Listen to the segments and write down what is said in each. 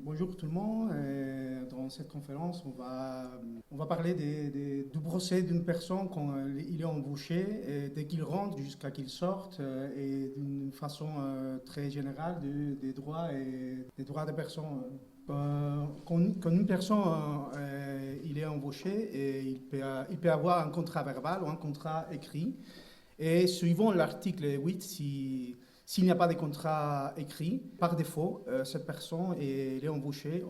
Bonjour tout le monde. Dans cette conférence, on va parler du procès d'une personne quand il est embauché, et dès qu'il rentre jusqu'à qu'il sorte, et d'une façon très générale des droits et des droits des personnes. Quand une personne il est embauché, et il peut avoir un contrat verbal ou un contrat écrit. Et suivant l'article 8, s'il n'y a pas de contrat écrit, par défaut, cette personne elle est embauchée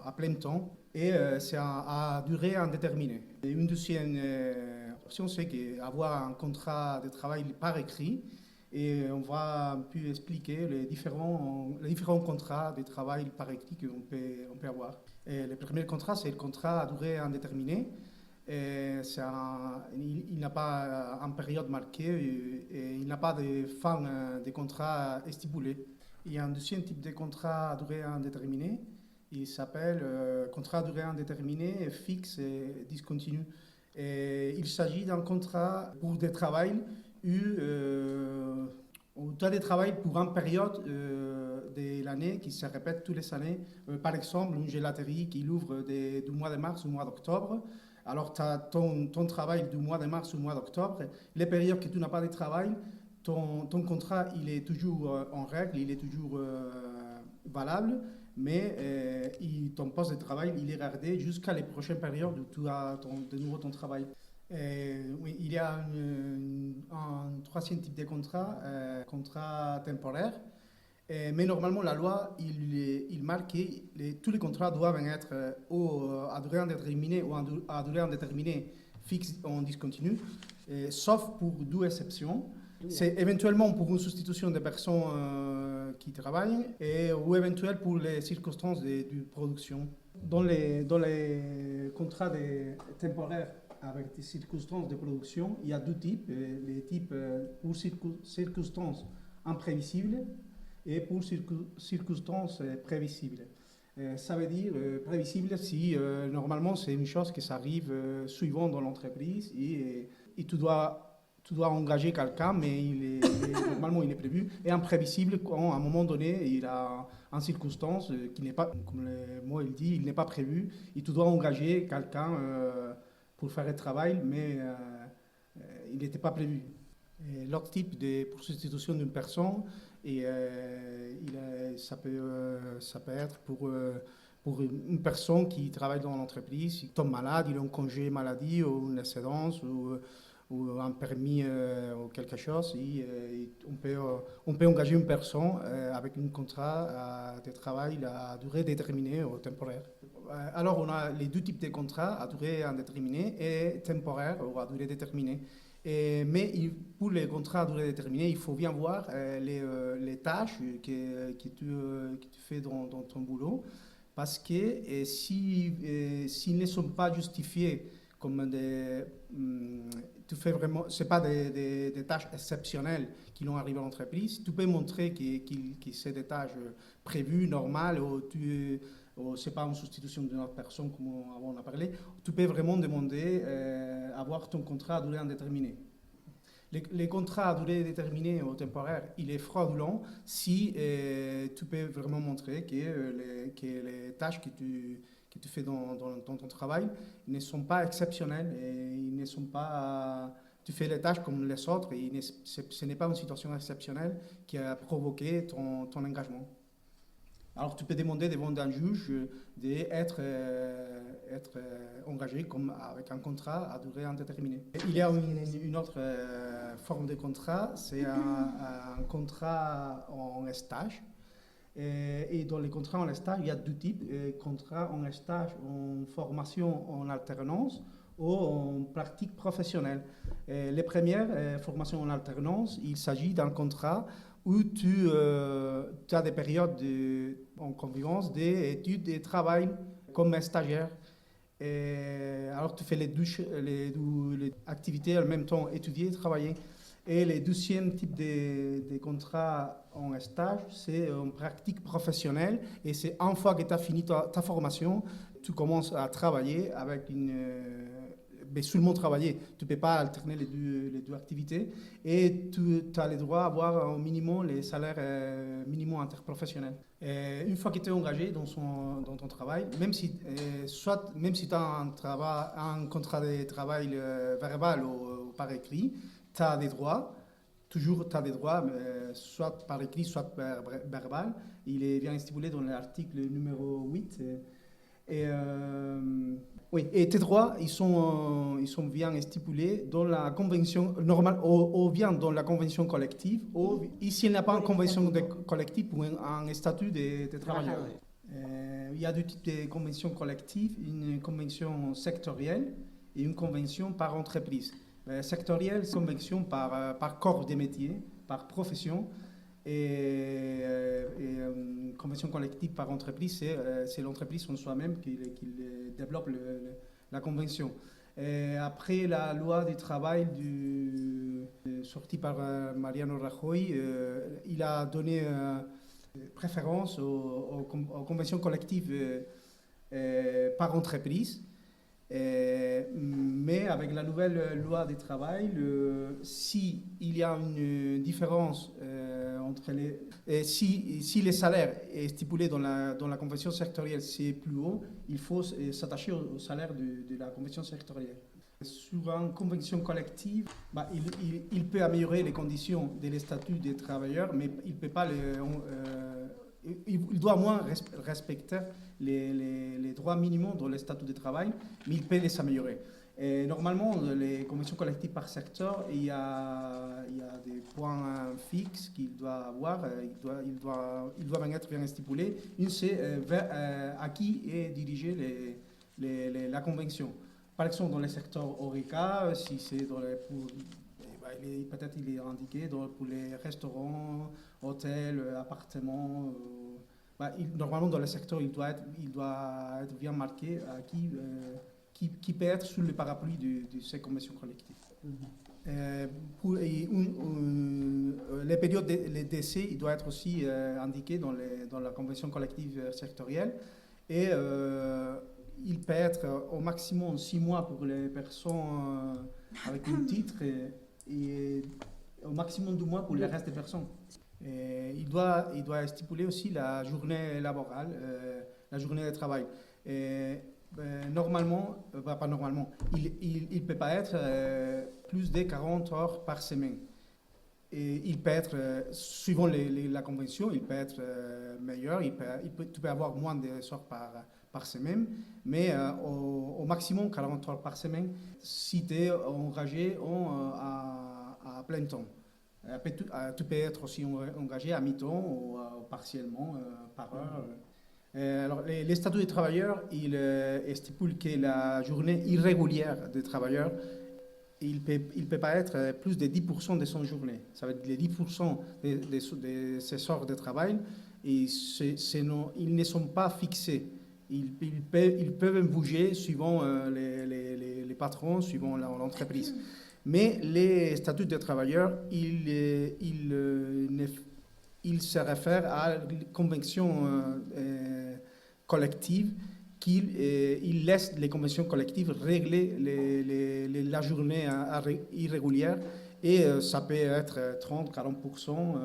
à plein temps et c'est à durée indéterminée. Et une deuxième option, c'est avoir un contrat de travail par écrit et on va un peu expliquer les différents contrats de travail par écrit qu'on peut avoir. Et le premier contrat, c'est le contrat à durée indéterminée. Et il n'a pas une période marquée et il n'a pas de fin de contrat stipulé. Il y a un deuxième type de contrat à durée indéterminée. Il s'appelle contrat à durée indéterminée fixe et discontinu. Et il s'agit d'un contrat pour des travails où tu as des travails pour une période de l'année qui se répète toutes les années. Par exemple, une gélaterie qui ouvre du mois de mars au mois d'octobre. Alors, tu as ton travail du mois de mars au mois d'octobre. Les périodes que tu n'as pas de travail, ton contrat, il est toujours en règle, il est toujours valable, mais ton poste de travail, il est gardé jusqu'à les prochaines périodes où tu as de nouveau ton travail. Oui, il y a un troisième type de contrat, contrat temporaire. Mais normalement, la loi, il marque que tous les contrats doivent être à durée indéterminée ou à durée indéterminée fixe en discontinu, sauf pour deux exceptions. C'est éventuellement pour une substitution de personnes qui travaillent ou éventuellement pour les circonstances de production. Dans les contrats temporaires avec des circonstances de production, il y a deux types. Les types pour circonstances imprévisibles et pour circonstances prévisibles. Ça veut dire prévisible si normalement c'est une chose qui arrive souvent dans l'entreprise et tu dois engager quelqu'un, mais normalement il est prévu. Et imprévisible quand à un moment donné il a une circonstance qui n'est pas, comme le mot il dit, il n'est pas prévu et tu dois engager quelqu'un pour faire le travail, mais il n'était pas prévu. L'autre type de pour substitution d'une personne, ça peut être pour une personne qui travaille dans l'entreprise, qui tombe malade, il a un congé maladie ou une excédence ou un permis ou quelque chose. On peut engager une personne avec un contrat de travail à durée déterminée ou temporaire. Alors on a les deux types de contrats à durée indéterminée et temporaire ou à durée déterminée. Mais pour les contrats à durée déterminée, il faut bien voir les tâches que tu fais dans ton boulot, parce que s'ils ne sont pas justifiés comme tu fais vraiment, c'est pas des tâches exceptionnelles qui l'ont arrivé à l'entreprise, tu peux montrer que c'est des tâches prévues, normales, ou c'est pas une substitution d'une autre personne comme on a parlé, tu peux vraiment demander avoir ton contrat à durée indéterminée. Les contrats à durée déterminée ou temporaire, il est fraudulent si tu peux vraiment montrer que les tâches que tu fais dans ton travail ne sont pas exceptionnelles et ils ne sont pas. Tu fais les tâches comme les autres et ce n'est pas une situation exceptionnelle qui a provoqué ton engagement. Alors tu peux demander devant un juge d'être engagé avec un contrat à durée indéterminée. Il y a une autre forme de contrat, c'est un contrat en stage. Et dans les contrats en stage, il y a deux types. Contrats en stage en formation en alternance ou en pratique professionnelle. Les premières formations en alternance, il s'agit d'un contrat où tu as des périodes en convivence d'études et de travail comme stagiaire. Alors tu fais les activités en même temps, étudier et travailler. Et le deuxième type de contrat en stage, c'est en pratique professionnelle. Et c'est une fois que tu as fini ta formation, tu commences à travailler avec ben, seulement travailler. Tu ne peux pas alterner les deux activités. Et tu as le droit d'avoir au minimum les salaires minimum interprofessionnels. Et une fois que tu es engagé dans ton travail, même si tu as un contrat de travail verbal ou par écrit, tu as des droits. Toujours, tu as des droits, soit par écrit, soit verbal. Il est bien stipulé dans l'article numéro 8. Oui, et tes droits, ils sont bien stipulés dans la convention normale, ou bien dans la convention collective, ou ici il n'y a pas une convention collective pour un statut de travailleur. Il y a deux types de conventions collectives, une convention sectorielle et une convention par entreprise. Sectorielle, c'est une convention par corps des métiers, par profession. Une convention collective par entreprise, c'est l'entreprise en soi-même qui développe la convention. Et après la loi du travail sortie par Mariano Rajoy, il a donné préférence aux conventions collectives par entreprise. Mais avec la nouvelle loi du travail, si il y a une différence entre si les salaires est stipulé dans la convention sectorielle, c'est plus haut, il faut s'attacher au salaire de la convention sectorielle. Sur une convention collective, il peut améliorer les conditions des statuts des travailleurs, mais il peut pas il doit moins respecter les droits minimums dans les statuts de travail, mais il peut les améliorer. Et normalement, les conventions collectives par secteur, il y a des points fixes qu'il doit avoir, ils doivent être bien stipulés. Une, c'est à qui est dirigée la convention. Par exemple, dans le secteur HoReCa, si c'est peut-être il est indiqué pour les restaurants, hôtels, appartements. Normalement, dans le secteur, il doit être bien marqué à qui peut être sous le parapluie de ces conventions collectives. Pour les périodes d'essai, il doit être aussi indiqué dans la convention collective sectorielle. Et il peut être au maximum 6 mois pour les personnes avec un titre et au maximum 2 mois pour le reste des personnes. Et il doit stipuler aussi la journée laborale, la journée de travail. Normalement, pas normalement, il ne peut pas être plus de 40 heures par semaine. Et il peut être, suivant la convention, il peut être meilleur, tu peux avoir moins d'heures par semaine, mais au maximum 40 heures par semaine si tu es engagé à plein temps. Tu peux être aussi engagé à mi-temps ou partiellement par heure. Alors, les statuts des travailleurs, ils stipulent que la journée irrégulière des travailleurs, il ne peut pas être plus de 10% de son journée. Ça veut dire les 10% de ces heures de travail, ils ne sont pas fixés. Ils peuvent bouger suivant les patrons, suivant l'entreprise. Mais les statuts des travailleurs, ils se réfèrent à la convention collective il laisse les conventions collectives régler la journée irrégulière et ça peut être 30-40%,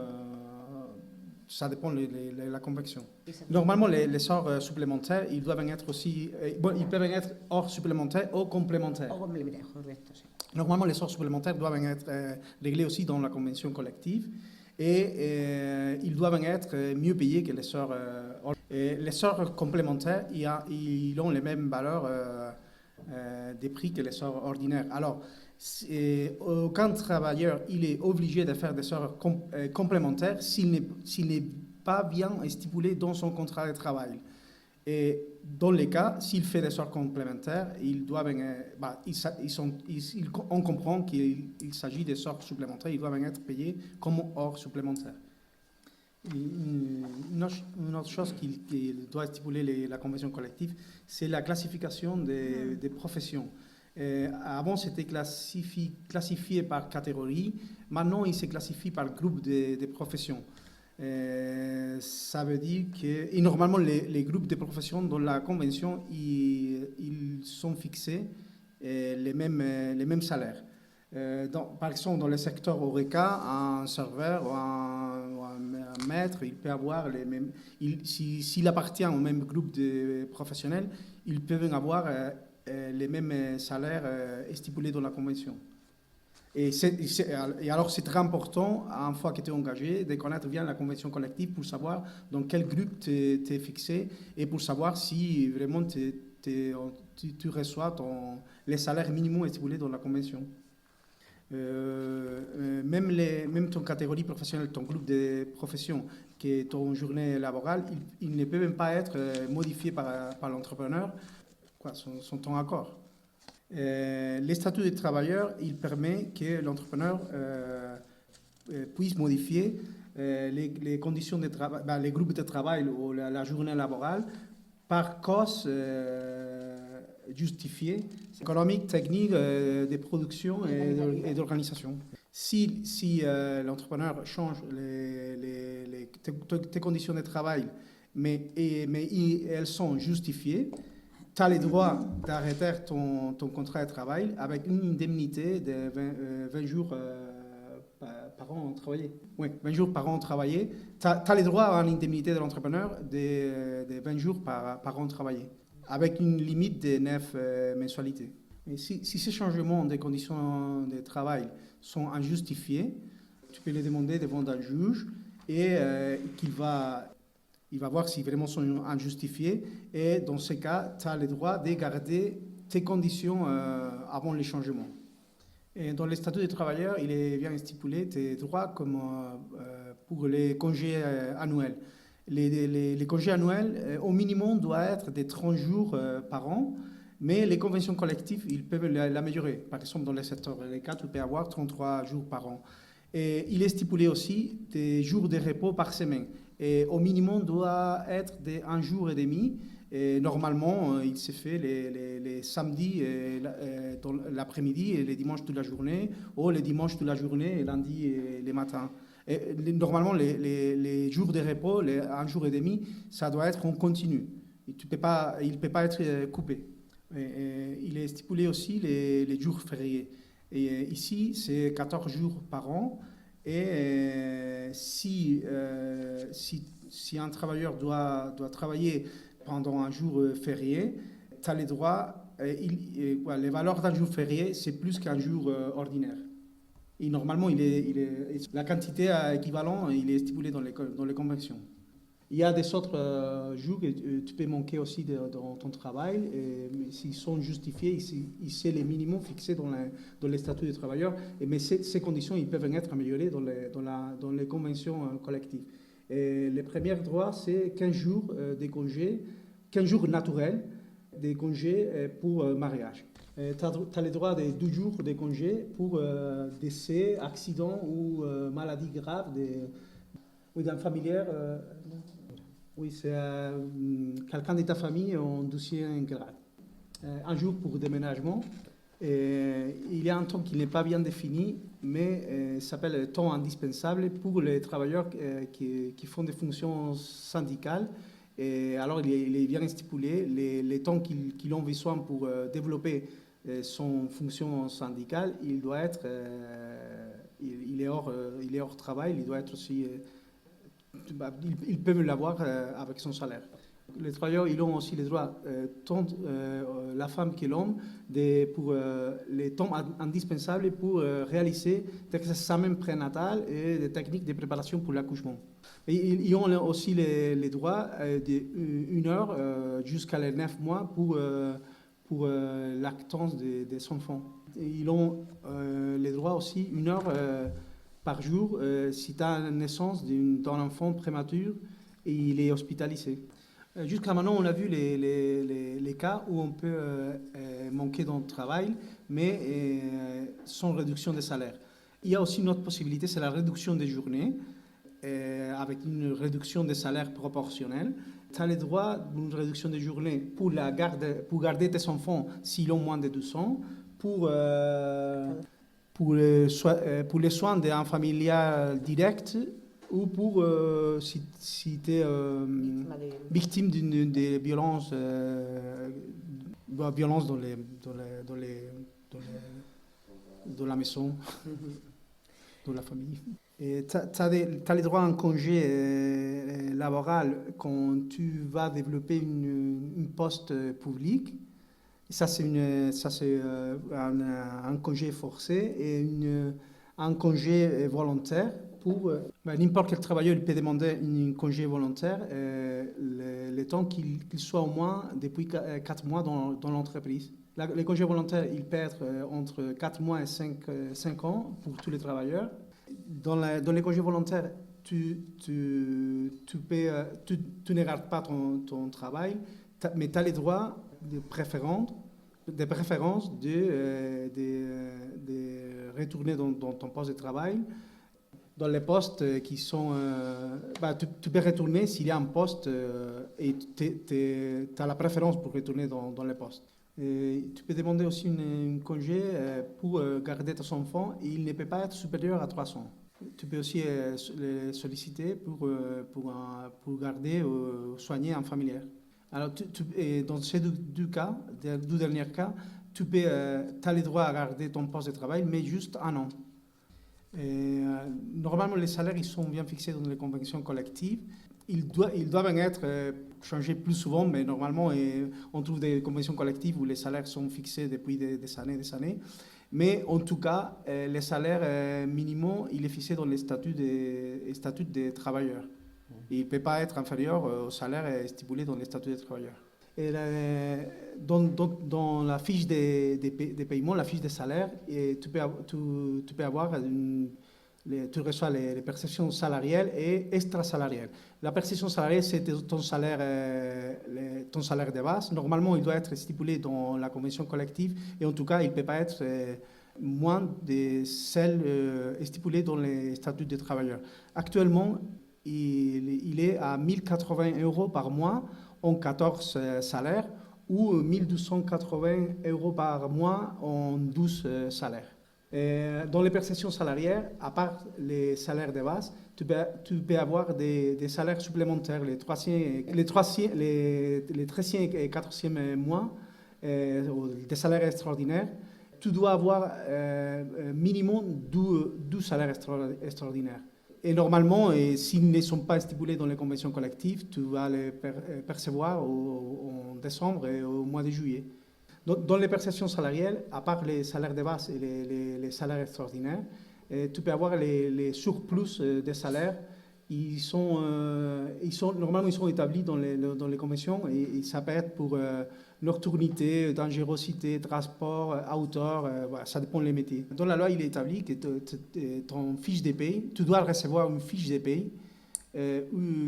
ça dépend de la convention. Normalement, les heures supplémentaires, ils doivent être aussi, ils peuvent être heures supplémentaires ou complémentaires. Normalement, les heures supplémentaires doivent être réglées aussi dans la convention collective et ils doivent être mieux payés que les heures les heures complémentaires, ils ont les mêmes valeurs des prix que les heures ordinaires. Alors, aucun travailleur il est obligé de faire des heures complémentaires s'il n'est pas bien stipulé dans son contrat de travail. Et dans les cas, s'il fait des heures complémentaires, on comprend qu'il s'agit des heures supplémentaires, ils doivent être payés comme heures supplémentaires. Une autre chose qui doit stipuler la convention collective, c'est la classification des professions. Avant, c'était classifié par catégorie. Maintenant, il se classifie par groupe de professions. Ça veut dire que... Et normalement, les groupes de professions dans la convention, ils sont fixés les mêmes salaires. Par exemple, dans le secteur Horeca, un serveur ou un maître, il peut avoir les mêmes. S'il appartient au même groupe de professionnels, ils peuvent avoir les mêmes salaires stipulés dans la convention. Et alors, c'est très important, une fois que tu es engagé, de connaître bien la convention collective pour savoir dans quel groupe tu es fixé et pour savoir si vraiment tu reçois les salaires minimaux stipulés dans la convention. Même ton catégorie professionnelle, ton groupe de profession, qui est ton journée laborale, il ne peut même pas être modifié par l'entrepreneur sans ton accord. Les statuts des travailleurs, il permet que l'entrepreneur puisse modifier les conditions de travail, les groupes de travail ou la journée laborale par cause justifiée, économique, technique, de production et d'organisation. Si l'entrepreneur change tes conditions de travail, mais elles sont justifiées, tu as le droit d'arrêter ton contrat de travail avec une indemnité de 20 jours par an travaillé. Oui, 20 jours par an travaillé. Tu as le droit à une indemnité de l'entrepreneur de 20 jours par an travaillé, avec une limite de 9 mensualités. Et si ces changements des conditions de travail sont injustifiés, tu peux les demander devant un juge et il va voir si vraiment sont injustifiés. Et dans ce cas, tu as le droit de garder tes conditions avant les changements. Et dans les statuts des travailleurs, il est bien stipulé tes droits comme pour les congés annuels. Les congés annuels, au minimum, doivent être de 30 jours par an, mais les conventions collectives, ils peuvent l'améliorer. Par exemple, dans les secteurs les cas, tu peux avoir 33 jours par an. Et il est stipulé aussi des jours de repos par semaine. Et au minimum, doit être d'un jour et demi. Et normalement, il se fait les samedis l'après-midi et les dimanches toute la journée, ou les dimanches toute la journée et lundi et les matins. Et normalement, les jours de repos, un jour et demi, ça doit être en continu. Il ne peut pas être coupé. Il est stipulé aussi les jours fériés. Et ici, c'est 14 jours par an. Et si un travailleur doit travailler pendant un jour férié, tu as les droits. Les valeurs d'un jour férié, c'est plus qu'un jour ordinaire. Et normalement, la quantité équivalente, il est stipulé dans les conventions. Il y a des autres jours que tu peux manquer aussi dans ton travail, mais s'ils sont justifiés, c'est les minimums fixés dans les statuts des travailleurs, mais ces conditions ils peuvent être améliorées dans les conventions collectives. Et les premiers droits, c'est 15 jours de congés, 15 jours naturels de congés pour mariage. Tu as le droit de 12 jours de congés pour décès, accident ou maladie grave d'un familier. Oui, c'est quelqu'un de ta famille en deuxième grade. Un jour pour déménagement. Il y a un temps qui n'est pas bien défini, mais s'appelle le temps indispensable pour les travailleurs qui font des fonctions syndicales. Et alors, il est bien stipulé les temps qu'il ont besoin pour développer son fonction syndicale. Il doit être, il est hors travail. Il doit être aussi ils peuvent l'avoir avec son salaire. Les travailleurs, ils ont aussi les droits, tant la femme que l'homme, pour les temps indispensables pour réaliser des examens prénatals et des techniques de préparation pour l'accouchement. Et ils ont aussi les droits d'1 heure jusqu'à les 9 mois pour lactance des enfants. Et ils ont les droits aussi 1 heure par jour si tu as la naissance d'un enfant prématuré et il est hospitalisé. Jusqu'à maintenant, on a vu les cas où on peut manquer dans le travail, mais sans réduction de salaire. Il y a aussi une autre possibilité, c'est la réduction des journées, avec une réduction des salaires proportionnelle. Tu as le droit d'une réduction des journées pour garder tes enfants s'ils ont moins de 12 ans, pour les soins d'un familial direct ou pour si tu es victime d'une des violences violence dans la maison, dans la famille. Et tu as les droits à un congé laboral quand tu vas développer une poste public. Ça, c'est un congé forcé et un congé volontaire. Pour n'importe quel travailleur il peut demander un congé volontaire le temps qu'il soit au moins depuis 4 mois dans l'entreprise. Les congés volontaires, il peut être entre 4 mois et 5 ans pour tous les travailleurs. Dans les congés volontaires, tu ne rates pas ton travail, mais tu as les droits de préférence de retourner dans ton poste de travail. Dans les postes qui sont... tu peux retourner s'il y a un poste et tu as la préférence pour retourner dans les postes. Et tu peux demander aussi un congé pour garder tes enfants et il ne peut pas être supérieur à 3 ans. Tu peux aussi les solliciter pour garder ou soigner un familier. Alors, et dans ces deux derniers cas, tu as le droit à garder ton poste de travail, mais juste 1 an. Et, normalement, les salaires ils sont bien fixés dans les conventions collectives. Ils doivent être changés plus souvent, mais normalement, on trouve des conventions collectives où les salaires sont fixés depuis des années. Mais en tout cas, les salaires minimaux, il est fixé dans les statuts des travailleurs. Il ne peut pas être inférieur au salaire stipulé dans les statuts des travailleurs. Et dans la fiche des paiements, la fiche des salaires, tu peux avoir tu reçois les perceptions salariales et extrasalariales. La perception salariale, c'est ton salaire de base. Normalement, il doit être stipulé dans la convention collective et en tout cas, il ne peut pas être moins de celle stipulée dans les statuts des travailleurs. Actuellement, il est à 1 080 € par mois en 14 salaires ou 1 280 € par mois en 12 salaires. Dans les perceptions salariales, à part les salaires de base, tu peux avoir des salaires supplémentaires, les 13e et 14e mois, des salaires extraordinaires. Tu dois avoir minimum 12 salaires extraordinaires. Et normalement, s'ils ne sont pas stipulés dans les conventions collectives, tu vas les percevoir en décembre et au mois de juillet. Dans les perceptions salariales, à part les salaires de base et les salaires extraordinaires, tu peux avoir les surplus des salaires. Normalement, ils sont établis dans les conventions et ça peut être pour nocturnité, dangerosité, transport, outdoor, voilà, ça dépend des métiers. Dans la loi, il est établi que ton fiche de paye, tu dois recevoir une fiche de paye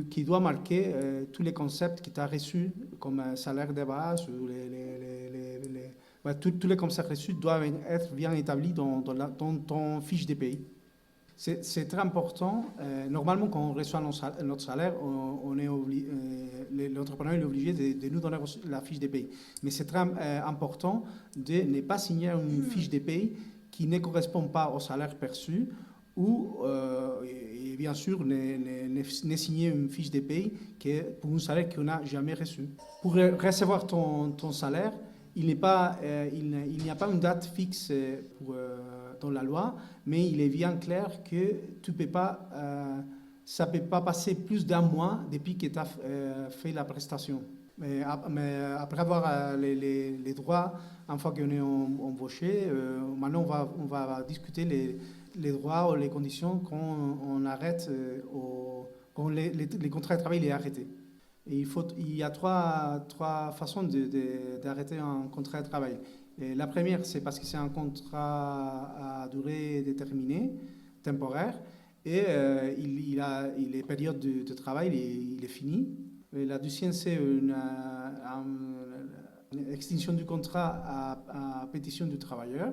qui doit marquer tous les concepts que tu as reçus comme salaire de base ou tous les concepts reçus doivent être bien établis dans ton fiche de paye. C'est très important. Normalement, quand on reçoit notre salaire, l'entrepreneur est obligé de nous donner la fiche de paye. Mais c'est très important de ne pas signer une fiche de paye qui ne correspond pas au salaire perçu ou, et bien sûr, ne signer une fiche de paye pour un salaire qu'on n'a jamais reçu. Pour recevoir ton salaire, il n'y a pas une date fixe dans la loi, mais il est bien clair que ça ne peut pas passer plus d'1 mois depuis que tu as fait la prestation. Mais après avoir les droits, une fois qu'on est embauché, maintenant on va discuter les droits ou les conditions quand on arrête, quand les contrats de travail est arrêté. Et il y a trois façons d'arrêter un contrat de travail. Et la première, c'est parce que c'est un contrat à durée déterminée, temporaire, et il est période de travail, il est fini. Et la deuxième, c'est une extinction du contrat à pétition du travailleur.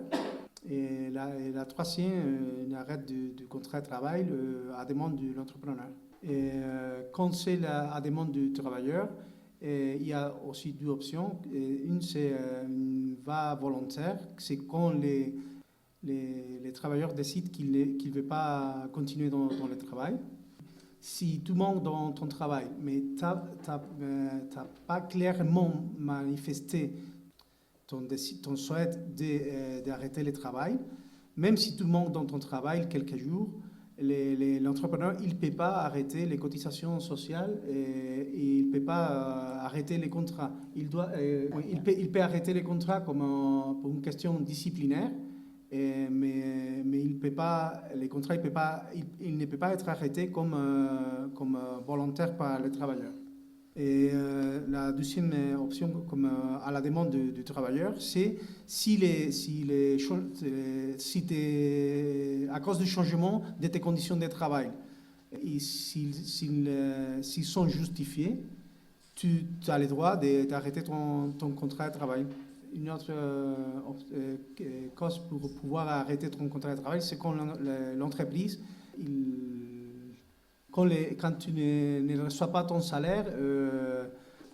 Et la troisième, un arrêt du contrat de travail à demande de l'entrepreneur. Et quand c'est à demande du travailleur, il y a aussi 2 options. Une, c'est une va volontaire, c'est quand les travailleurs décident qu'ils ne veulent pas continuer dans le travail. Si tu manques dans ton travail, mais tu n'as pas clairement manifesté ton souhait d'arrêter le travail, même si tu manques dans ton travail quelques jours, l'entrepreneur, il ne peut pas arrêter les cotisations sociales et il ne peut pas arrêter les contrats. Il peut arrêter les contrats pour une question disciplinaire, mais il peut pas, les contrats, il ne peut pas être arrêté comme volontaire par les travailleurs. Et la deuxième option, comme à la demande du travailleur, c'est à cause du changement de tes conditions de travail, et s'ils sont justifiés, tu as le droit d'arrêter ton contrat de travail. Une autre cause pour pouvoir arrêter ton contrat de travail, c'est quand l'entreprise, quand tu ne reçois pas ton salaire,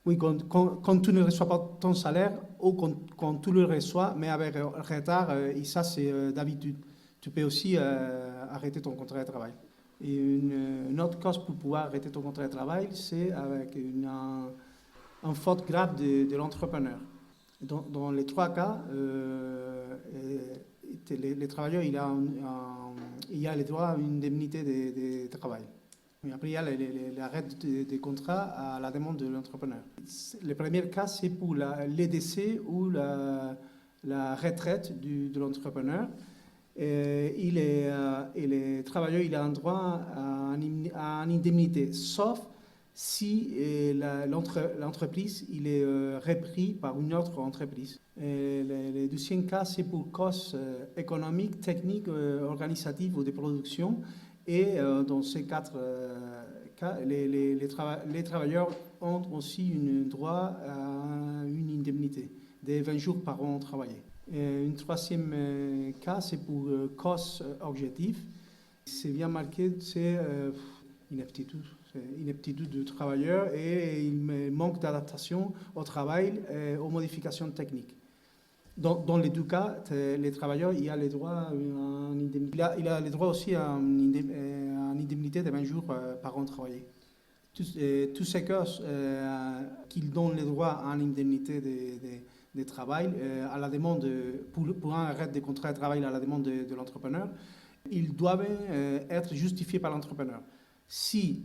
quand tu ne reçois pas ton salaire ou quand tu le reçois, mais avec retard, et ça c'est d'habitude. Tu peux aussi arrêter ton contrat de travail. Et une autre cause pour pouvoir arrêter ton contrat de travail, c'est avec une faute grave de l'entrepreneur. Dans les trois cas, les travailleurs, il y a le droit à une indemnité de travail. Et après, il y a l'arrêt des contrats à la demande de l'entrepreneur. Le premier cas, c'est pour les décès ou la retraite de l'entrepreneur. Et le travailleur, il a un droit à une indemnité, sauf si l'entreprise il est repris par une autre entreprise. Le deuxième cas, c'est pour cause économique, technique, organisative ou de production. Et dans ces quatre cas, les travailleurs ont aussi un droit à une indemnité de 20 jours par an travaillé. Un troisième cas, c'est pour cause objective. C'est bien marqué, c'est inaptitude du travailleur et il manque d'adaptation au travail et aux modifications techniques. Dans les deux cas, les travailleurs, il a le droit à une indemnité. Il a le droit aussi à une indemnité de 20 jours par an travaillé. Tous ces cas qui donnent le droit à une indemnité de travail à la demande pour un arrêt de contrat de travail à la demande de l'entrepreneur, ils doivent être justifiés par l'entrepreneur. Si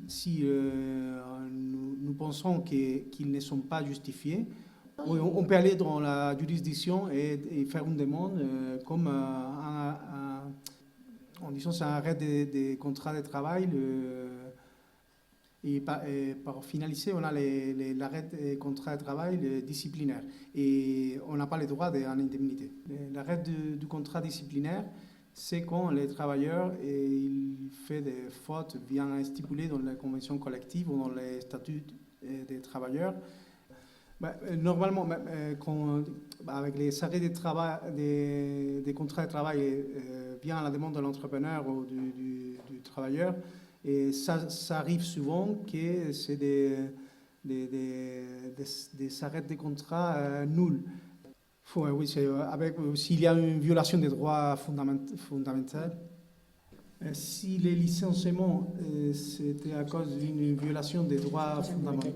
nous pensons qu'ils ne sont pas justifiés, on peut aller dans la juridiction et faire une demande comme en disant c'est un arrêt des contrats de travail. Et par finaliser, on a l'arrêt des contrats de travail disciplinaire. Et on n'a pas le droit à une indemnité. L'arrêt du contrat disciplinaire, c'est quand les travailleurs il fait des fautes bien stipulées dans la convention collective ou dans les statuts des travailleurs. Normalement, avec les arrêts des contrats de travail vient à la demande de l'entrepreneur ou du travailleur, et ça arrive souvent que c'est des arrêts de contrats nuls. Oui, s'il y a une violation des droits fondamentaux. Si les licenciements, c'était à cause d'une violation des droits fondamentaux,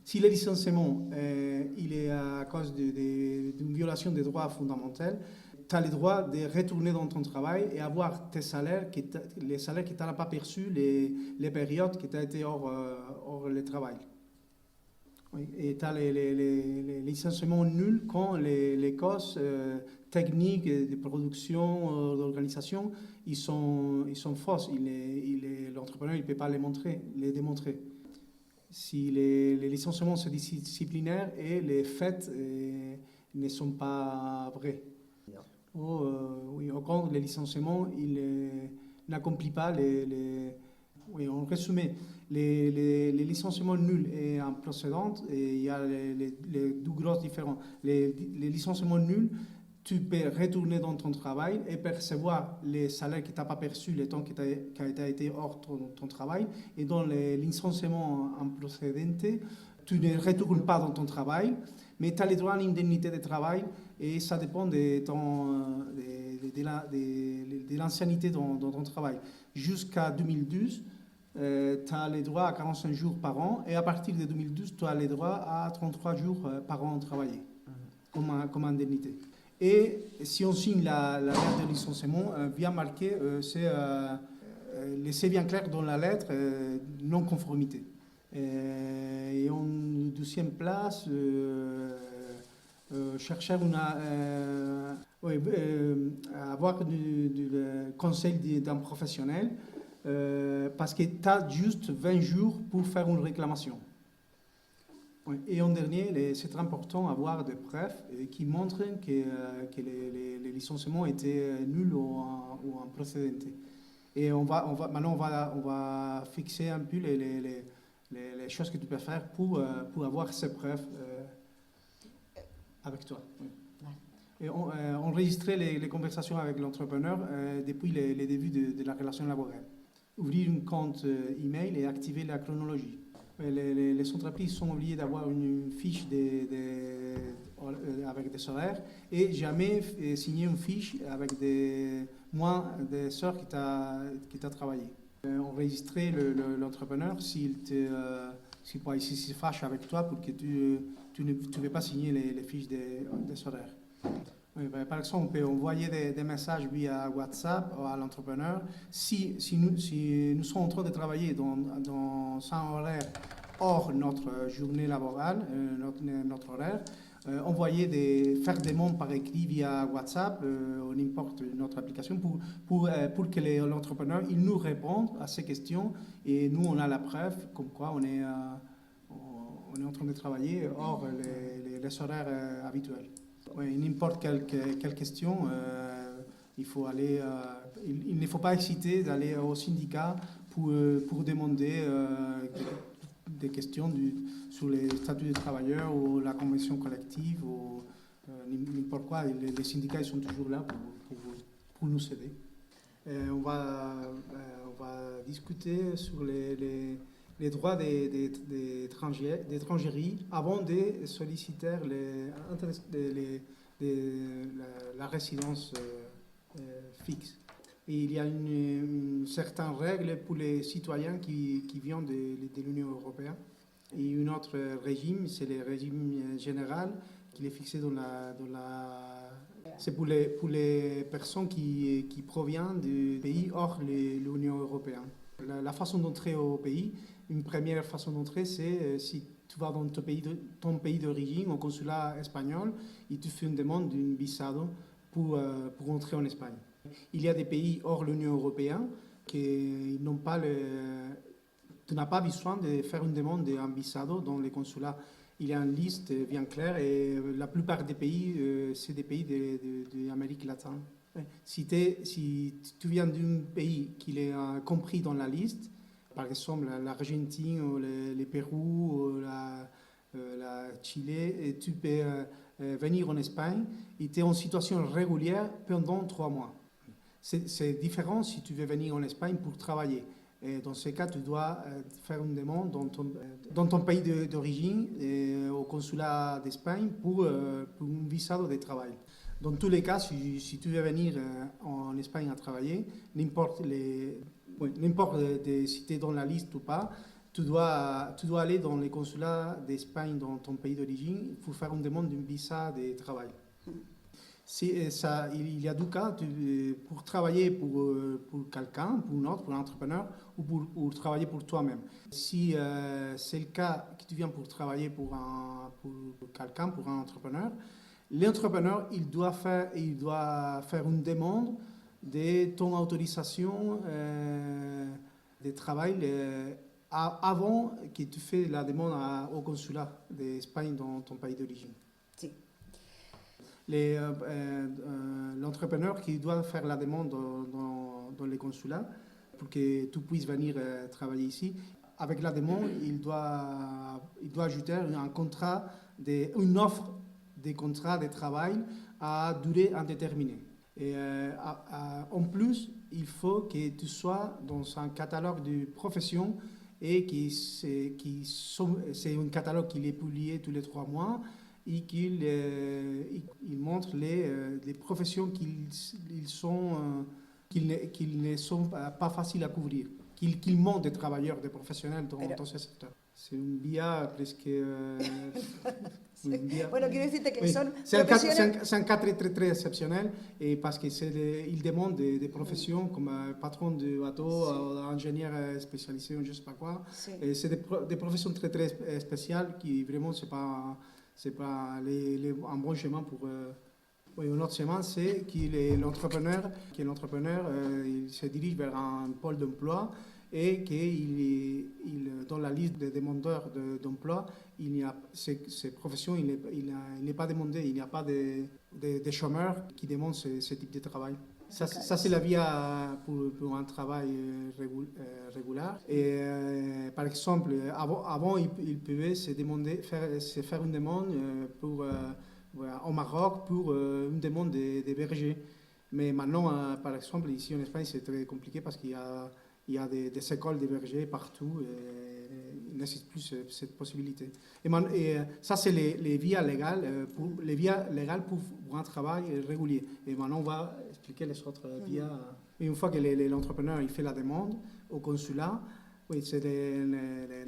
si le licenciement il est à cause d'une violation des droits fondamentaux, tu as le droit de retourner dans ton travail et avoir tes salaires, les salaires que tu n'as pas perçus, les périodes que tu as été hors le travail. Oui, et tu as les licenciements nuls quand les causes techniques de production, d'organisation, ils sont fausses. L'entrepreneur ne peut pas les démontrer. Si les licenciements sont disciplinaires et les faits ne sont pas vrais. Oui, au contraire, les licenciements, n'accomplissent pas oui, en résumé, les licenciements nuls et en précédente, il y a les deux grosses différences. Les licenciements nuls, tu peux retourner dans ton travail et percevoir les salaires que tu n'as pas perçus le temps que tu as été hors ton travail. Et dans les licenciements en précédente, tu ne retournes pas dans ton travail, mais tu as le droit à une indemnité de travail et ça dépend de l'ancienneté dans ton travail. Jusqu'à 2012, tu as le droit à 45 jours par an et à partir de 2012, tu as le droit à 33 jours par an travaillé. comme indemnité. Et si on signe la lettre de licenciement, bien marqué, laissez bien clair dans la lettre non-conformité. Et en deuxième place, chercher avoir du conseil d'un professionnel parce que tu as juste 20 jours pour faire une réclamation. Et en dernier, c'est très important d'avoir des preuves qui montrent que les licenciements étaient nuls ou en précédent. Et maintenant, on va fixer un peu les choses que tu peux faire pour avoir ces preuves avec toi. Oui. Et enregistrer les conversations avec l'entrepreneur depuis les débuts de la relation laborale. Ouvrir un compte email et activer la chronologie. Les entreprises sont obligées d'avoir une fiche avec des horaires et jamais signer une fiche avec moins des heures qui t'a travaillé. Enregistrer l'entrepreneur s'il se fâche avec toi pour que tu ne veux pas signer les fiches des horaires. Par exemple, on peut envoyer des messages via WhatsApp à l'entrepreneur. Si nous sommes en train de travailler dans un horaire hors notre journée laborale, notre horaire, faire des demandes par écrit via WhatsApp ou n'importe notre application pour que l'entrepreneur il nous réponde à ces questions et nous on a la preuve comme quoi on est en train de travailler hors les horaires habituels. Oui, n'importe quelle question, il ne faut pas hésiter d'aller au syndicat pour demander des questions sur les statuts des travailleurs ou la convention collective ou n'importe quoi. Les syndicats ils sont toujours là pour nous aider. On va discuter sur les droits des étrangers avant de solliciter la résidence fixe. Et il y a une certaine règle pour les citoyens qui viennent de l'Union européenne. Et un autre régime, c'est le régime général qui est fixé c'est pour les personnes qui proviennent de pays hors l'Union européenne. La façon d'entrer au pays, une première façon d'entrer, c'est si tu vas dans ton pays d'origine, au consulat espagnol, et tu fais une demande d'un visado pour entrer en Espagne. Il y a des pays hors l'Union européenne qui n'ont pas tu n'as pas besoin de faire une demande d'un visado dans les consulats. Il y a une liste bien claire et la plupart des pays, c'est des pays d'Amérique latine. Si tu viens d'un pays qui est compris dans la liste, par exemple l'Argentine ou le Pérou ou la Chili, et tu peux venir en Espagne et tu es en situation régulière pendant 3 mois. C'est différent si tu veux venir en Espagne pour travailler. Et dans ce cas, tu dois faire une demande dans ton pays d'origine au consulat d'Espagne pour un visa de travail. Dans tous les cas, si tu veux venir en Espagne à travailler, n'importe si tu es dans la liste ou pas, tu dois aller dans les consulats d'Espagne dans ton pays d'origine pour faire une demande d'un visa de travail. Il y a 2 cas pour travailler pour quelqu'un, pour un entrepreneur, ou pour travailler pour toi-même. Si c'est le cas que tu viens pour travailler pour quelqu'un, pour un entrepreneur, l'entrepreneur il doit faire une demande de ton autorisation de travail avant que tu fais la demande au consulat d'Espagne dans ton pays d'origine. Si. L'entrepreneur qui doit faire la demande dans les consulats pour que tu puisses venir travailler ici. Avec la demande, il doit ajouter une offre de contrat de travail à durée indéterminée. Et en plus, il faut que tu sois dans un catalogue de professions et c'est un catalogue qui est publié tous les 3 mois. Et qu'il montre les professions qui ne sont pas faciles à couvrir, qu'il manque de travailleurs, de professionnels dans ce secteur. C'est une BIA presque... Bueno, quiero decirte que Oui, son c'est un cas, profesiones... c'est un cas très, très, très exceptionnel et parce qu'il demande des professions comme patron de bateau, ingénieur spécialisé en je ne sais pas quoi. Sí. Et c'est des professions très, très spéciales qui vraiment, c'est pas un bon chemin pour. Oui, un autre chemin, c'est l'entrepreneur, il se dirige vers un pôle d'emploi et dans la liste des demandeurs d'emploi, ces professions, il n'est pas demandé, il n'y a pas de chômeurs qui demandent ce type de travail. Ça c'est la vie pour un travail régulier. Et par exemple, avant il pouvait faire une demande au Maroc pour une demande des bergers. Mais maintenant, par exemple, ici en Espagne, c'est très compliqué parce il y a des écoles de bergers partout et ils ne nécessitent plus cette possibilité. Et ça, c'est les vies légales, pour un travail régulier. Et maintenant, on va expliquer les autres vies. Et une fois que l'entrepreneur il fait la demande au consulat, oui, c'est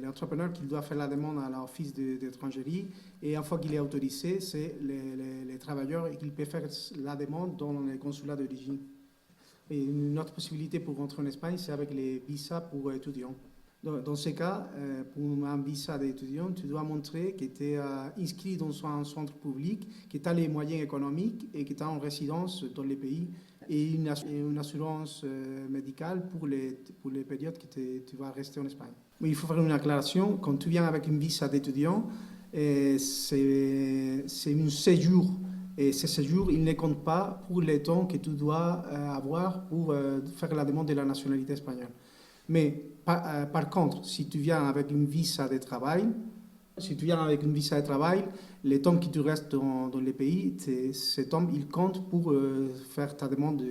l'entrepreneur qui doit faire la demande à l'office d'étrangérie et une fois qu'il est autorisé, c'est les travailleurs qui peuvent faire la demande dans les consulats d'origine. Et une autre possibilité pour rentrer en Espagne, c'est avec les visas pour étudiants. Dans ce cas, pour un visa d'étudiant, tu dois montrer que tu es inscrit dans un centre public, que tu as les moyens économiques et que tu es en résidence dans les pays et une assurance médicale pour les périodes que tu vas rester en Espagne. Mais il faut faire une acclaration. Quand tu viens avec une visa d'étudiant, c'est un séjour. Et ce séjour, il ne compte pas pour les temps que tu dois avoir pour faire la demande de la nationalité espagnole. Mais par contre, si tu viens avec une visa de travail, les temps que tu restes dans les pays, ces temps, ils comptent pour faire ta demande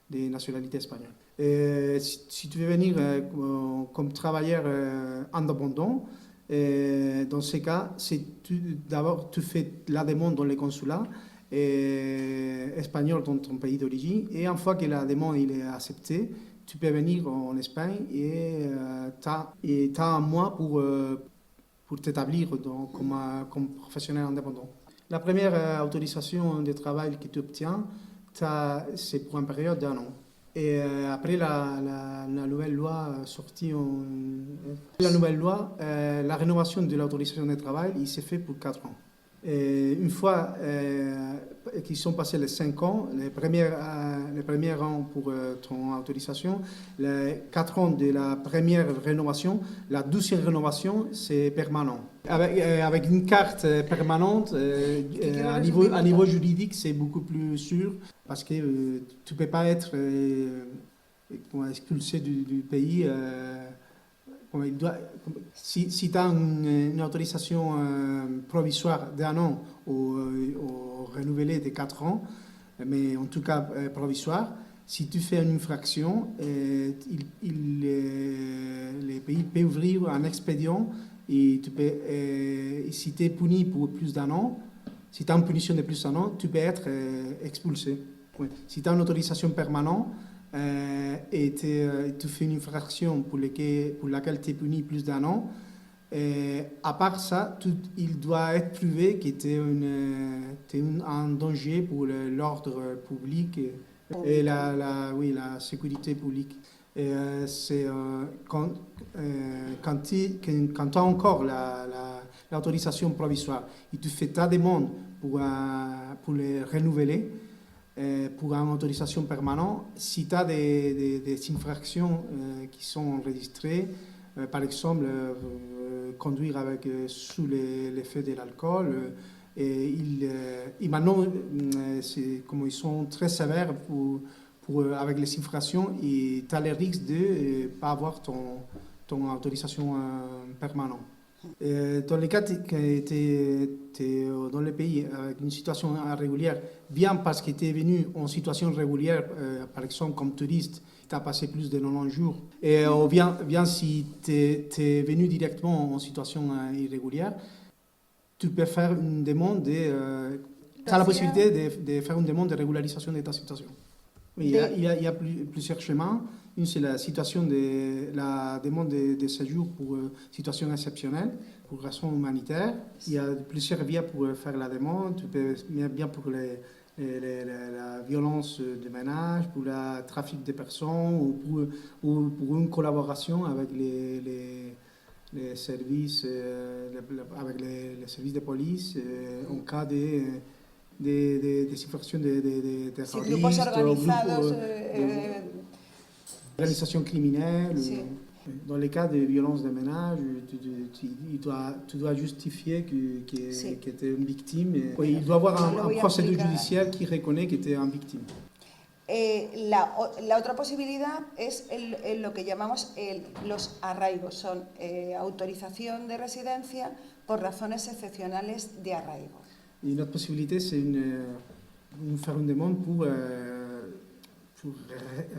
de nationalité espagnole. Et si tu veux venir comme travailleur indépendant, dans ce cas, d'abord tu fais la demande dans les consulats espagnols dans ton pays d'origine et une fois que la demande il est acceptée, tu peux venir en Espagne et tu as un mois pour t'établir comme professionnel indépendant. La première autorisation de travail que tu obtiens, c'est pour une période d'1 an. Et après la nouvelle loi sortie la rénovation de l'autorisation de travail, il s'est fait pour 4 ans. Et une fois qu'ils sont passés les 5 ans, les premiers ans pour ton autorisation, les 4 ans de la première rénovation, la 12e rénovation, c'est permanent. Avec une carte permanente, à niveau juridique, c'est beaucoup plus sûr parce que tu ne peux pas être expulsé du pays. Si tu as une autorisation provisoire d'1 an ou renouvelée de 4 ans, mais en tout cas provisoire, si tu fais une infraction, les pays peuvent ouvrir un expédient et si tu es puni pour plus d'1 an, si tu as une punition de plus d'1 an, tu peux être expulsé. Ouais. Si tu as une autorisation permanente, et tu fais une infraction pour laquelle tu es puni plus d'1 an, à part ça, il doit être prouvé que tu es un danger pour l'ordre public et la sécurité publique. Et c'est quand tu as encore l'autorisation provisoire et tu fais ta demande pour les renouveler, pour une autorisation permanente, si tu as des infractions qui sont enregistrées, par exemple, conduire sous l'effet de l'alcool, et maintenant, comme ils sont très sévères avec les infractions, et tu as le risque de ne pas avoir ton autorisation permanente. Dans le cas que tu es dans le pays avec une situation irrégulière, bien parce que tu es venu en situation régulière, par exemple comme touriste, tu as passé plus de 90 jours, ou bien si tu es venu directement en situation irrégulière, tu peux faire une demande tu as la possibilité de faire une demande de régularisation de ta situation. Oui, il y a plusieurs chemins. Une, c'est la situation de la demande de séjour pour situation exceptionnelle, pour raison humanitaire. Il y a plusieurs vies pour faire la demande. Tu peux bien pour la violence de ménage, pour le trafic de personnes ou pour une collaboration avec les services, avec les services de police en cas de situations de terroristes, grupos organizados, organisations criminelles. Sí. Dans les cas de violence de ménage, tu dois justifier Sí. que tu es une victime. Oui, il doit y avoir Lo un voy a procédure explicar. judiciaire qui reconnaît que tu es une victime. La otra posibilidad es lo que llamamos los arraigos, son autorización de residencia por razones excepcionales de arraigo. Et notre possibilité, c'est faire une demande pour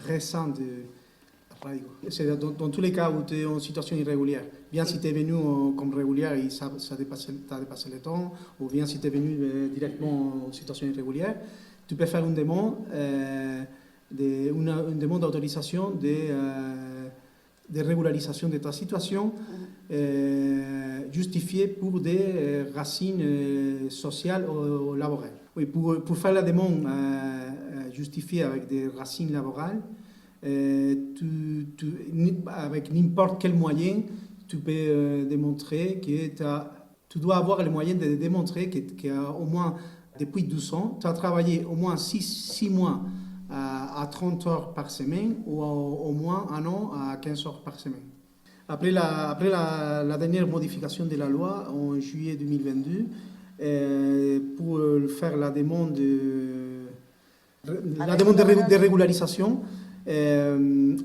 récent de arraigo. C'est dans tous les cas où tu es en situation irrégulière. Bien si tu es venu comme régulière et ça a dépassé le temps, ou bien si tu es venu directement en situation irrégulière, tu peux faire une demande d'autorisation de régularisation de ta situation justifiée pour des racines sociales ou laborales. Oui, pour faire la demande justifiée avec des racines laborales, avec n'importe quel moyen, tu peux démontrer que tu dois avoir le moyen de démontrer qu'au moins depuis 12 ans, tu as travaillé au moins 6 mois à 30 heures par semaine ou au moins un an à 15 heures par semaine. Après la dernière modification de la loi en juillet 2022, pour faire la demande de régularisation,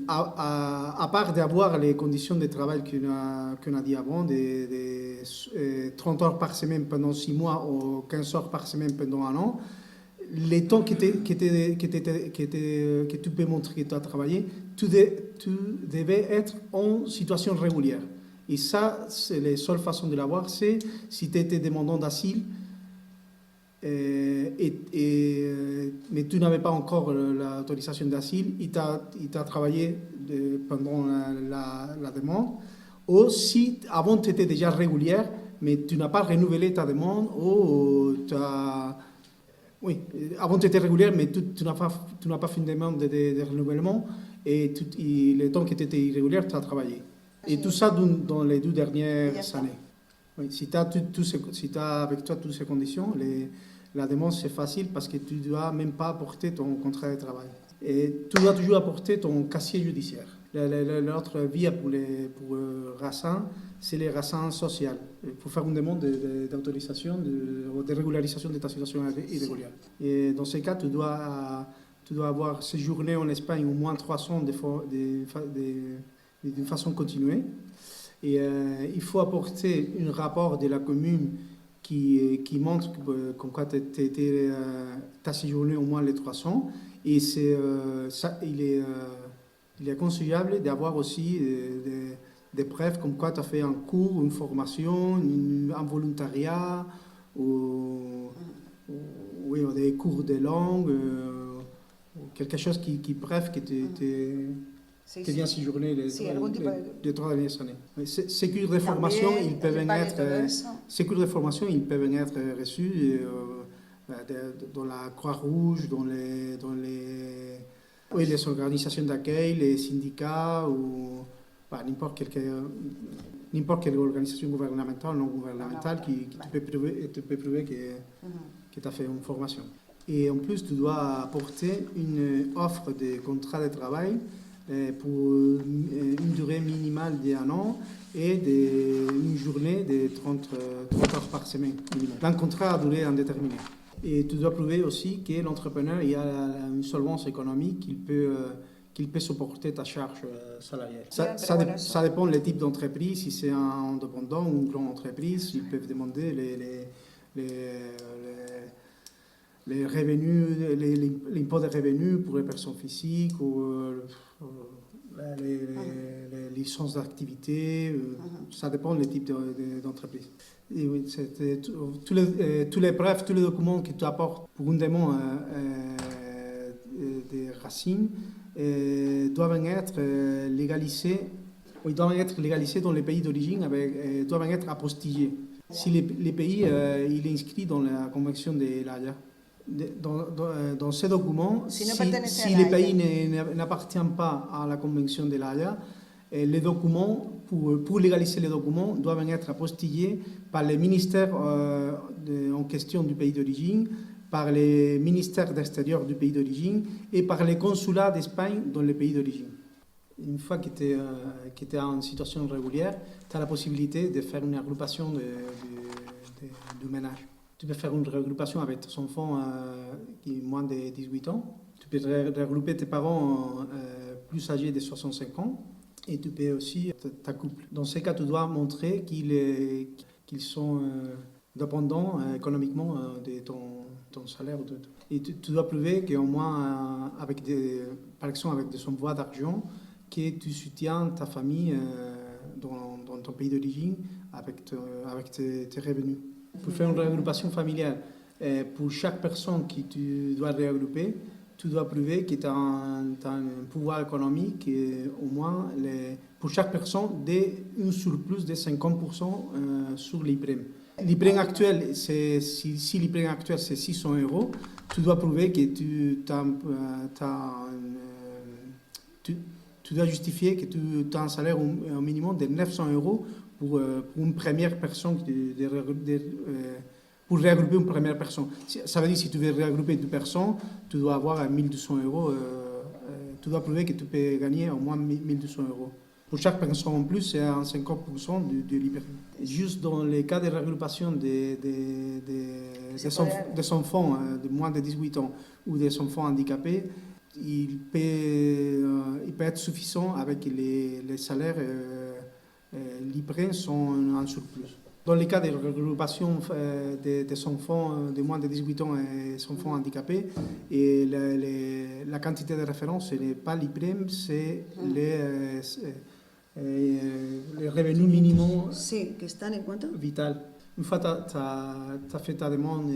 à part d'avoir les conditions de travail qu'on a dit avant, de 30 heures par semaine pendant 6 mois ou 15 heures par semaine pendant un an, les temps que tu peux montrer que tu as travaillé, tu devais être en situation régulière. Et ça, c'est la seule façon de l'avoir, c'est si tu étais demandant d'asile, mais tu n'avais pas encore l'autorisation d'asile, il t'a travaillé pendant la demande, ou si avant tu étais déjà régulière, mais tu n'as pas renouvelé ta demande, ou oui, avant tu étais régulière, mais tu n'as pas fait une demande de renouvellement, et le temps que tu étais irrégulière, tu as travaillé. Et tout ça dans les 2 dernières années. Oui, si tu as avec toi toutes ces conditions, la demande c'est facile parce que tu ne dois même pas apporter ton contrat de travail. Et tu dois toujours apporter ton casier judiciaire. L'autre via pour Rassin, c'est les raisons sociales. Pour faire une demande d'autorisation, de régularisation de ta situation irrégulière. Et dans ce cas, tu dois avoir séjourné en Espagne au moins 3 ans de façon continuée. Et il faut apporter un rapport de la commune qui montre comme quoi tu as séjourné au moins les 300. Et il est conseillable d'avoir aussi des preuves comme quoi tu as fait un cours, une formation, un volontariat, ou des cours de langue, ou quelque chose qui prouve que tu viens séjourner les 3 dernières années. Ces cours de formation, ils peuvent être reçus dans la Croix-Rouge, dans les organisations d'accueil, les syndicats ou n'importe quelle organisation gouvernementale, non gouvernementale qui te peut prouver que tu as fait une formation. Et en plus, tu dois apporter une offre de contrat de travail pour une durée minimale d'1 an et une journée de 30 heures par semaine minimum. Un contrat à durée indéterminée. Et tu dois prouver aussi que l'entrepreneur il a une solvance économique qu'il peut supporter ta charge salariale. Ça dépend des types d'entreprise. Si c'est un indépendant ou une grande entreprise, ils peuvent demander les revenus, l'impôt des revenus pour les personnes physiques ou les licences d'activité. Ça dépend des types d'entreprises. Et oui, tous les preuves, tous les documents que tu apportes pour une demande des racines, doivent être légalisés. Oui, doivent être légalisés dans les pays d'origine, doivent être apostillés. Si les pays il est inscrit dans la Convention de l'Haye. Dans ces documents, Si no si pertenece a les la pays Haya. n'appartiennent pas à la Convention de l'Haye, les documents, pour légaliser les documents, doivent être apostillés par les ministères en question du pays d'origine, par les ministères d'extérieur du pays d'origine et par les consulats d'Espagne dans le pays d'origine. Une fois que tu es en situation régulière, tu as la possibilité de faire une regroupation du ménage. Tu peux faire une regroupation avec tes enfants qui ont moins de 18 ans. Tu peux regrouper tes parents plus âgés de 65 ans. Et tu peux aussi ta couple. Dans ces cas, tu dois montrer qu'ils sont dépendants économiquement de ton salaire. Et tu dois prouver qu'au moins, par exemple, avec des envois d'argent, que tu soutiens ta famille dans ton pays d'origine avec tes revenus. Pour faire une regroupation familiale, pour chaque personne que tu dois regrouper, tu dois prouver que tu as un pouvoir économique au moins, pour chaque personne, d'un surplus de 50% sur l'IPREM. L'IPREM actuel, si l'IPREM actuel c'est 600 €, tu dois prouver que tu dois justifier que tu as un salaire au minimum de 900 € pour une première personne, pour regrouper une première personne. Ça veut dire que si tu veux regrouper deux personnes, tu dois avoir 1200 €. Tu dois prouver que tu peux gagner au moins 1200 €. Pour chaque personne en plus, c'est un 50% de liberté. Juste dans les cas de regroupation des enfants de moins de 18 ans ou des enfants handicapés, il peut être suffisant avec les salaires l'IPREM sont en surplus. Dans les cas de regroupation des enfants de moins de 18 ans et des enfants handicapés, et la quantité de référence, ce n'est pas l'IPREM, c'est les revenus minimums Sí, que están en cuánto? vital. Une fois que tu as fait ta demande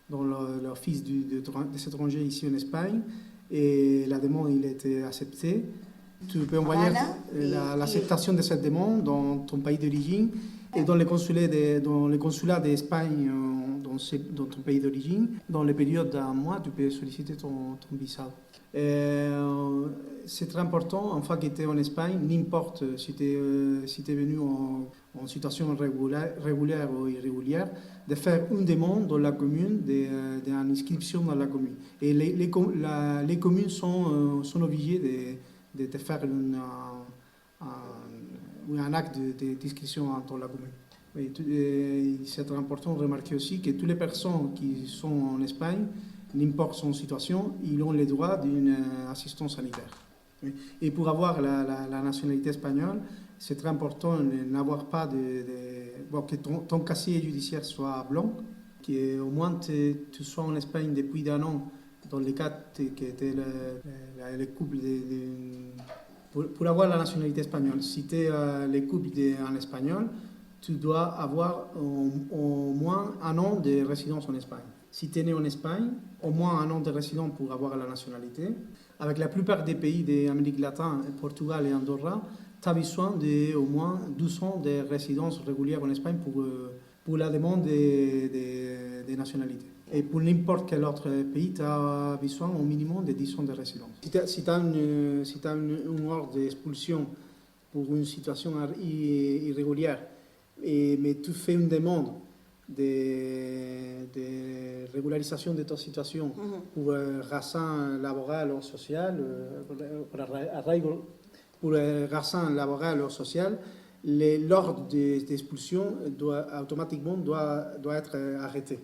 dans l'office des étrangers ici en Espagne, et la demande il a été acceptée, tu peux envoyer l'acceptation de cette demande dans ton pays d'origine et dans les consulats d'Espagne dans ton pays d'origine. Dans les périodes d'un mois, tu peux solliciter ton visa. C'est très important, une fois que tu es en Espagne, n'importe si tu es venu en situation régulière ou irrégulière, de faire une demande dans la commune, d'une inscription dans la commune. Et les communes sont obligées de te faire un acte d'inscription dans la commune. Oui, c'est très important de remarquer aussi que toutes les personnes qui sont en Espagne, n'importe son situation, ils ont le droit d'une assistance sanitaire. Oui. Et pour avoir la nationalité espagnole, c'est très important de n'avoir pas que ton casier judiciaire soit blanc, qu'au moins tu sois en Espagne depuis un an, dans le cas que tu es le couple pour avoir la nationalité espagnole. Si tu es le couple en espagnol, tu dois avoir au moins un an de résidence en Espagne. Si tu es né en Espagne, au moins un an de résidence pour avoir la nationalité. Avec la plupart des pays d'Amérique latine, Portugal et Andorra, tu as besoin d'au moins 12 ans de résidence régulière en Espagne pour la demande de nationalité. Et pour n'importe quel autre pays, tu as besoin au minimum de 10 ans de résidence. Si tu as une ordre d'expulsion pour une situation irrégulière, mais tu fais une demande de régularisation de ta situation pour raison laborale ou sociale, pour raison laborale ou sociale, l'ordre d'expulsion automatiquement doit être arrêté.